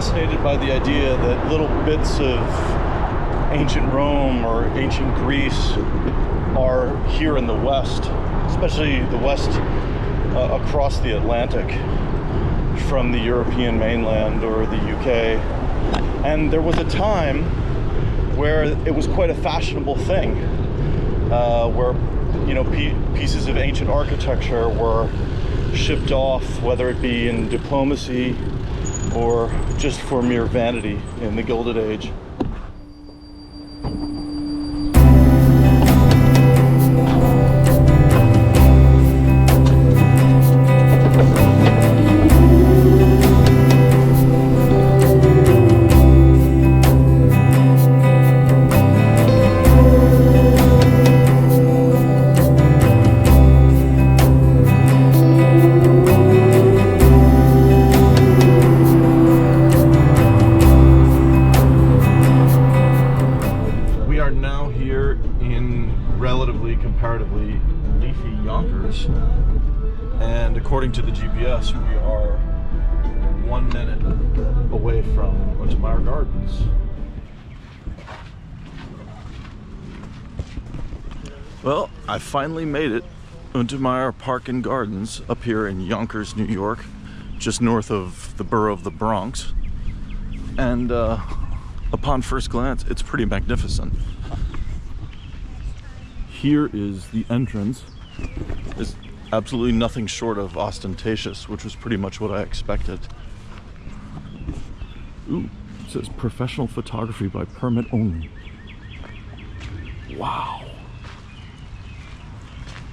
fascinated by the idea that little bits of ancient Rome or ancient Greece are here in the West, especially the West across the Atlantic from the European mainland or the UK. And there was a time where it was quite a fashionable thing, where, you know, pieces of ancient architecture were shipped off, whether it be in diplomacy or just for mere vanity in the Gilded Age. Comparatively leafy Yonkers, and according to the GPS, we are 1 minute away from Untermyer Gardens. Well, I finally made it. Untermyer Park and Gardens up here in Yonkers, New York, just north of the borough of the Bronx. And upon first glance, it's pretty magnificent. Here is the entrance. It's absolutely nothing short of ostentatious, which was pretty much what I expected. Ooh, it says professional photography by permit only. Wow.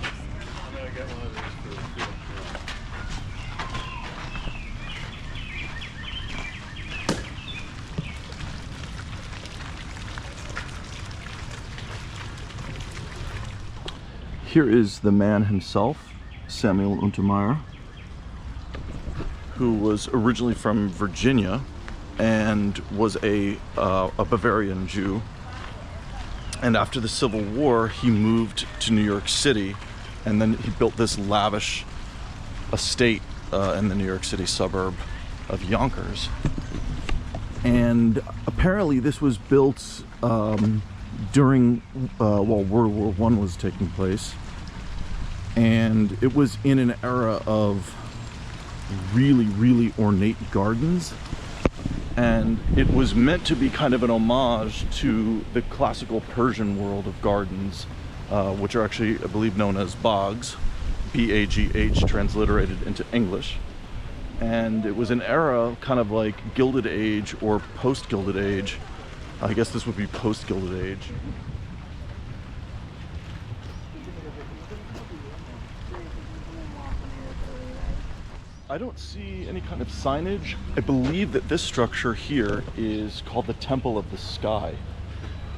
I'm gonna get one of these for the field. Here is the man himself, Samuel Untermyer, who was originally from Virginia and was a Bavarian Jew. And after the Civil War, he moved to New York City, and then he built this lavish estate in the New York City suburb of Yonkers. And apparently this was built during while World War I was taking place, and it was in an era of really ornate gardens, and it was meant to be kind of an homage to the classical Persian world of gardens, which are actually, I believe, known as baghs, B-A-G-H, transliterated into English. And it was an era kind of like Gilded Age or post-Gilded Age. I guess this would be post-Gilded Age. I don't see any kind of signage. I believe that this structure here is called the Temple of the Sky.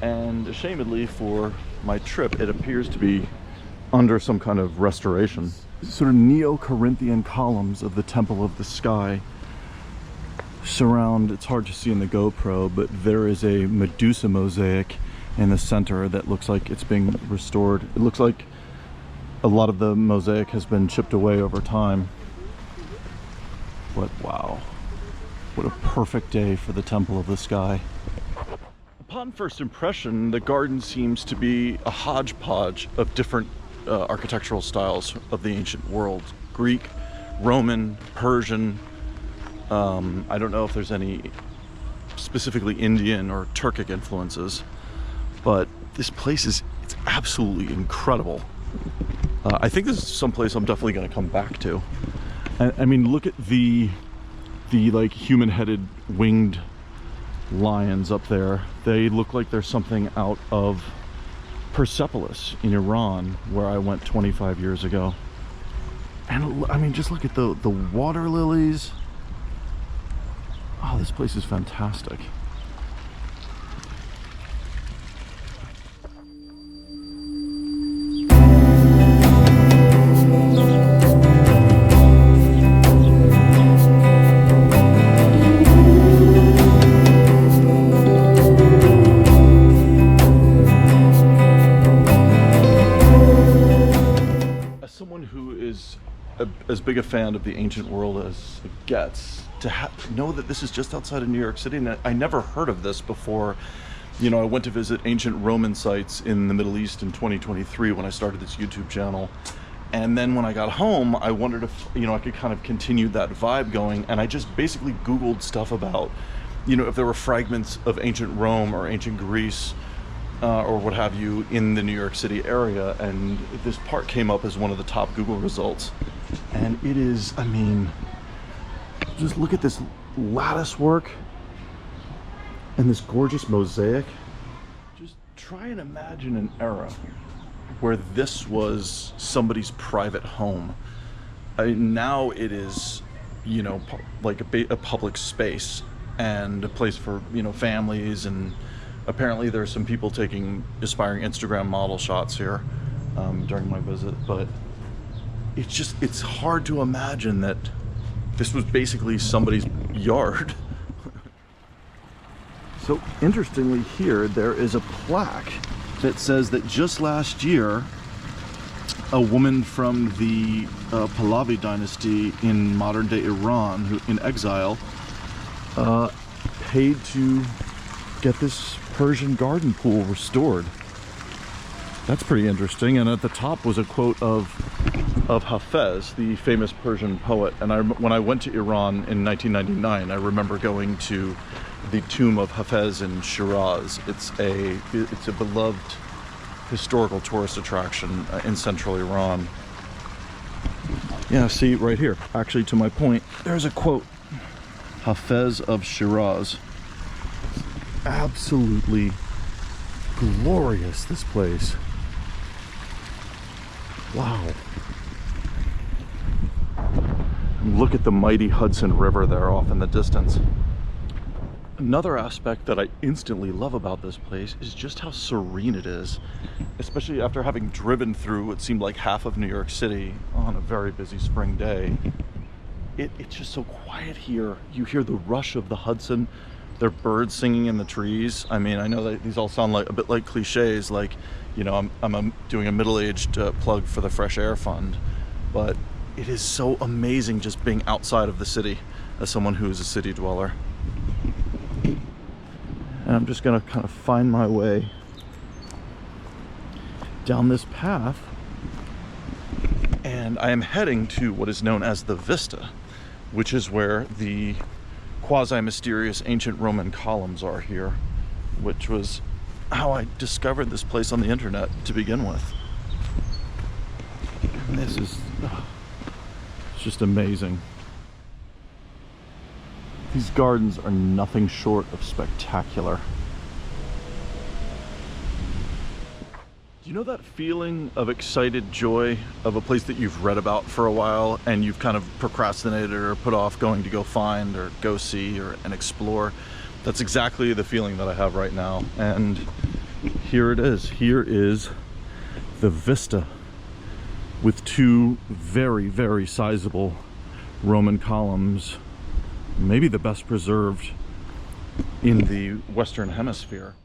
And ashamedly for my trip, it appears to be under some kind of restoration. Sort of Neo-Corinthian columns of the Temple of the Sky surround, it's hard to see in the GoPro, but there is a Medusa mosaic in the center that looks like it's being restored. It looks like a lot of the mosaic has been chipped away over time. But wow, what a perfect day for the Temple of the Sky. Upon first impression, the garden seems to be a hodgepodge of different architectural styles of the ancient world. Greek, Roman, Persian. I don't know if there's any specifically Indian or Turkic influences, but this place is, it's absolutely incredible. I think this is someplace I'm definitely going to come back to. I mean, look at the like human-headed winged lions up there. They look like there's something out of Persepolis in Iran, where I went 25 years ago. And I mean, just look at the water lilies. Oh, this place is fantastic. As someone who is as big a fan of the ancient world as it gets, to know that this is just outside of New York City, and I never heard of this before. You know, I went to visit ancient Roman sites in the Middle East in 2023 when I started this YouTube channel. And then when I got home, I wondered if, you know, I could kind of continue that vibe going. And I just basically Googled stuff about, you know, if there were fragments of ancient Rome or ancient Greece or what have you in the New York City area. And this part came up as one of the top Google results. And it is, I mean, just look at this lattice work and this gorgeous mosaic. Just try and imagine an era where this was somebody's private home. I mean, now it is, you know, like a public space and a place for, you know, families, and apparently there's some people taking aspiring Instagram model shots here during my visit. But it's hard to imagine that this was basically somebody's yard. So interestingly here, there is a plaque that says that just last year, a woman from the Pahlavi dynasty in modern-day Iran, who in exile, paid to get this Persian garden pool restored. That's pretty interesting. And at the top was a quote of Hafez, the famous Persian poet. And when I went to Iran in 1999, I remember going to the tomb of Hafez in Shiraz. It's a beloved historical tourist attraction in central Iran. Yeah, see right here, actually to my point, there's a quote, Hafez of Shiraz. Absolutely glorious, this place. Wow. And look at the mighty Hudson River there off in the distance. Another aspect that I instantly love about this place is just how serene it is, especially after having driven through what seemed like half of New York City on a very busy spring day. It's just so quiet here. You hear the rush of the Hudson. There are birds singing in the trees. I mean, I know that these all sound like a bit like cliches, like, you know, I'm doing a middle-aged plug for the Fresh Air Fund, but it is so amazing just being outside of the city as someone who is a city dweller. And I'm just gonna kind of find my way down this path, and I am heading to what is known as the Vista, which is where the quasi-mysterious ancient Roman columns are here, which was how I discovered this place on the internet to begin with. And this is it's just amazing. These gardens are nothing short of spectacular. Do you know that feeling of excited joy of a place that you've read about for a while and you've kind of procrastinated or put off going to go find or go see and explore? That's exactly the feeling that I have right now. And here it is. Here is the Vista with two very, very sizable Roman columns, maybe the best preserved in the Western Hemisphere.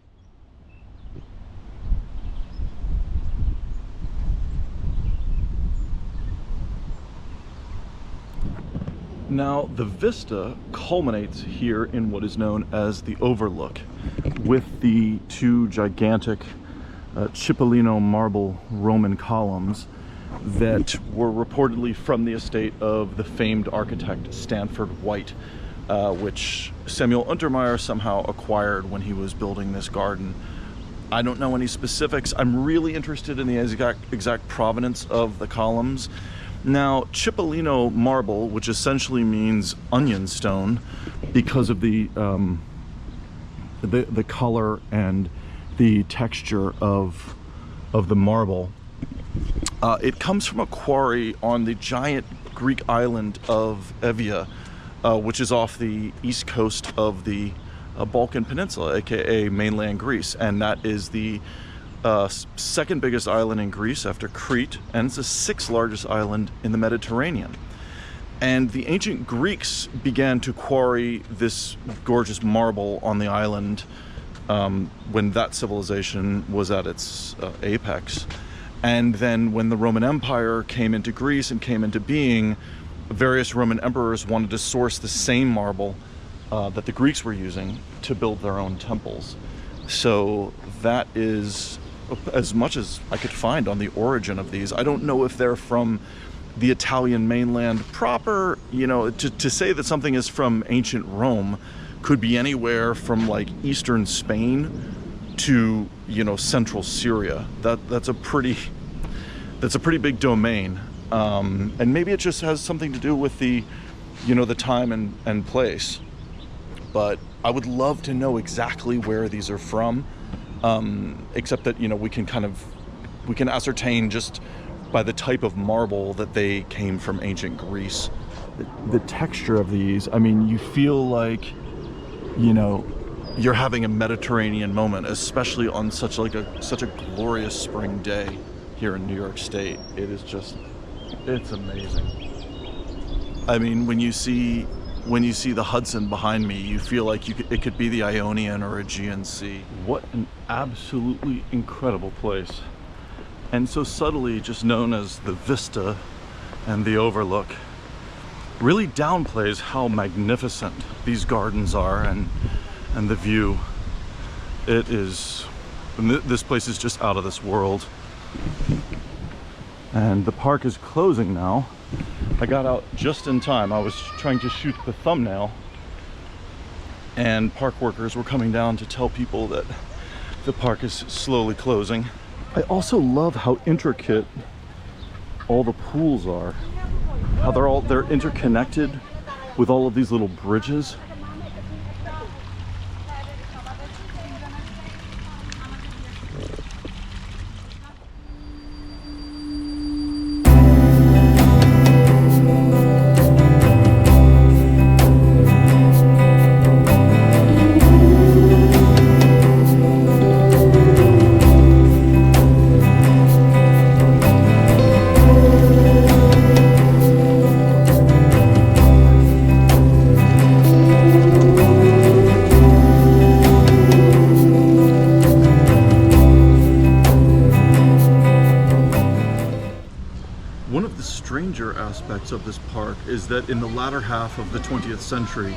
Now, the Vista culminates here in what is known as the Overlook, with the two gigantic Cipollino marble Roman columns that were reportedly from the estate of the famed architect Stanford White, which Samuel Untermyer somehow acquired when he was building this garden. I don't know any specifics. I'm really interested in the exact provenance of the columns. Now, Cipollino marble, which essentially means onion stone because of the color and the texture of the marble, it comes from a quarry on the giant Greek island of Evia, which is off the east coast of the Balkan Peninsula, aka mainland Greece, and that is the second biggest island in Greece after Crete, and it's the sixth largest island in the Mediterranean. And the ancient Greeks began to quarry this gorgeous marble on the island when that civilization was at its apex. And then when the Roman Empire came into Greece and came into being, various Roman emperors wanted to source the same marble that the Greeks were using to build their own temples. So that is as much as I could find on the origin of these. I don't know if they're from the Italian mainland proper. You know, to say that something is from ancient Rome could be anywhere from like eastern Spain to, you know, central Syria. That's a pretty big domain, and maybe it just has something to do with the, you know, the time and place. But I would love to know exactly where these are from, except that, you know, we can ascertain just by the type of marble that they came from ancient Greece. The texture of these, I mean, you feel like, you know, you're having a Mediterranean moment, especially on such a glorious spring day here in New York State. It is just, it's amazing. I mean, when you see the Hudson behind me, you feel like it could be the Ionian or Aegean Sea. What an absolutely incredible place. And so subtly just known as the vista and the overlook, really downplays how magnificent these gardens are and the view. It is, this place is just out of this world. And the park is closing now. I got out just in time. I was trying to shoot the thumbnail, and park workers were coming down to tell people that the park is slowly closing. I also love how intricate all the pools are. How they're interconnected with all of these little bridges. Aspects of this park is that in the latter half of the 20th century,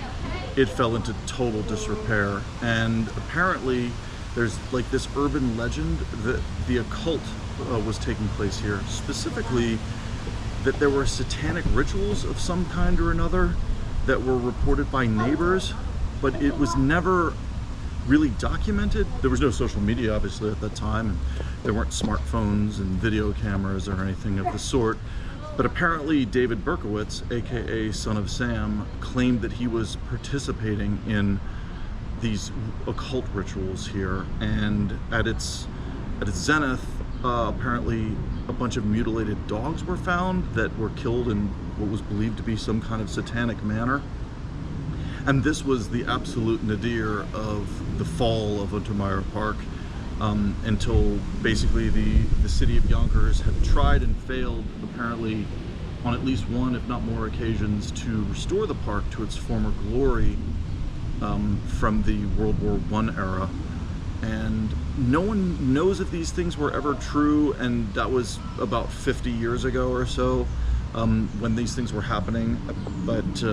it fell into total disrepair, and apparently there's like this urban legend that the occult was taking place here, specifically that there were satanic rituals of some kind or another that were reported by neighbors, but it was never really documented. There was no social media obviously at that time, and there weren't smartphones and video cameras or anything of the sort. But apparently David Berkowitz, aka Son of Sam, claimed that he was participating in these occult rituals here, and at its zenith, apparently a bunch of mutilated dogs were found that were killed in what was believed to be some kind of satanic manner. And this was the absolute nadir of the fall of Untermyer Park, until basically the city of Yonkers had tried and failed, apparently on at least one, if not more occasions, to restore the park to its former glory from the World War I era. And no one knows if these things were ever true, and that was about 50 years ago or so when these things were happening. But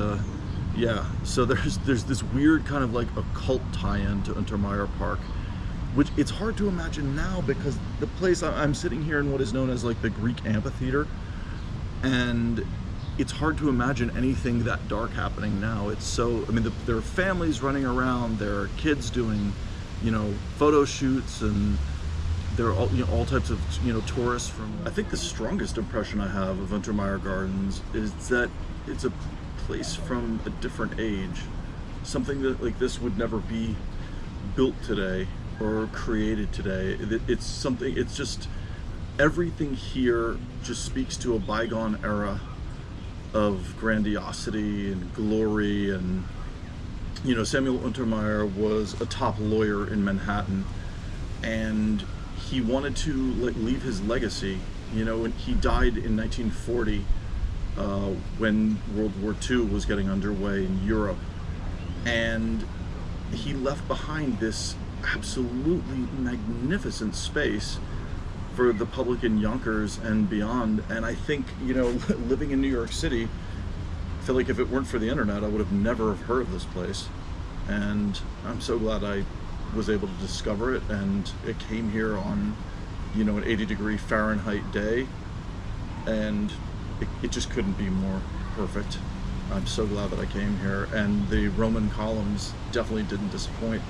yeah, so there's this weird kind of like occult tie-in to Untermyer Park, which it's hard to imagine now because the place I'm sitting here in what is known as like the Greek amphitheater, and it's hard to imagine anything that dark happening now. It's so, I mean, there are families running around, there are kids doing, you know, photo shoots, and there are all, you know, all types of, you know, tourists from. I think the strongest impression I have of Untermyer Gardens is that it's a place from a different age. Something that like this would never be built today or created today. It's something, it's just, everything here just speaks to a bygone era of grandiosity and glory. And, you know, Samuel Untermyer was a top lawyer in Manhattan, and he wanted to like leave his legacy. You know, and he died in 1940 when World War II was getting underway in Europe, and he left behind this absolutely magnificent space for the public in Yonkers and beyond. And I think, you know, living in New York City, feel like if it weren't for the internet, I would have never have heard of this place. And I'm so glad I was able to discover it, and it came here on, you know, an 80-degree Fahrenheit day, and it just couldn't be more perfect. I'm so glad that I came here, and the Roman columns definitely didn't disappoint.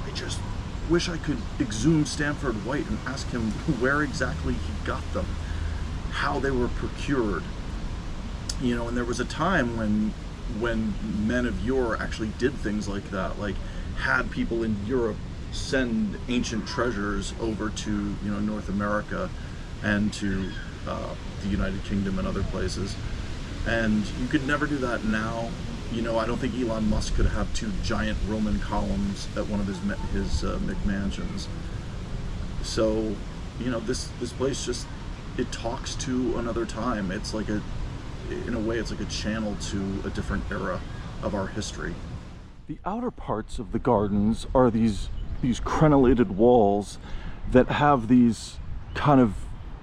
I just wish I could exhume Stanford White and ask him where exactly he got them, how they were procured. You know, and there was a time when men of yore actually did things like that, like had people in Europe send ancient treasures over to, you know, North America and to the United Kingdom and other places. And you could never do that now. You know, I don't think Elon Musk could have 2 giant Roman columns at one of his McMansions. So, you know, this place just, it talks to another time. It's like in a way, it's like a channel to a different era of our history. The outer parts of the gardens are these crenellated walls that have these kind of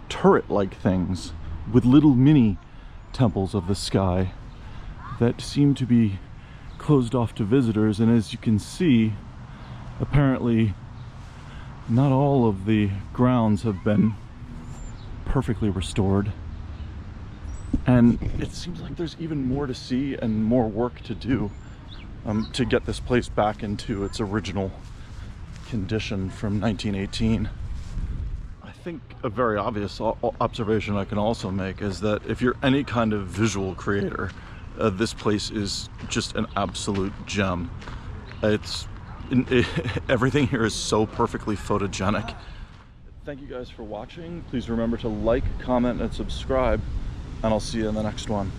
turret-like things with little mini temples of the sky that seem to be closed off to visitors. And as you can see, apparently not all of the grounds have been perfectly restored. And it seems like there's even more to see and more work to do to get this place back into its original condition from 1918. I think a very obvious observation I can also make is that if you're any kind of visual creator, this place is just an absolute gem. Everything here is so perfectly photogenic. Thank you guys for watching. Please remember to like, comment, and subscribe, and I'll see you in the next one.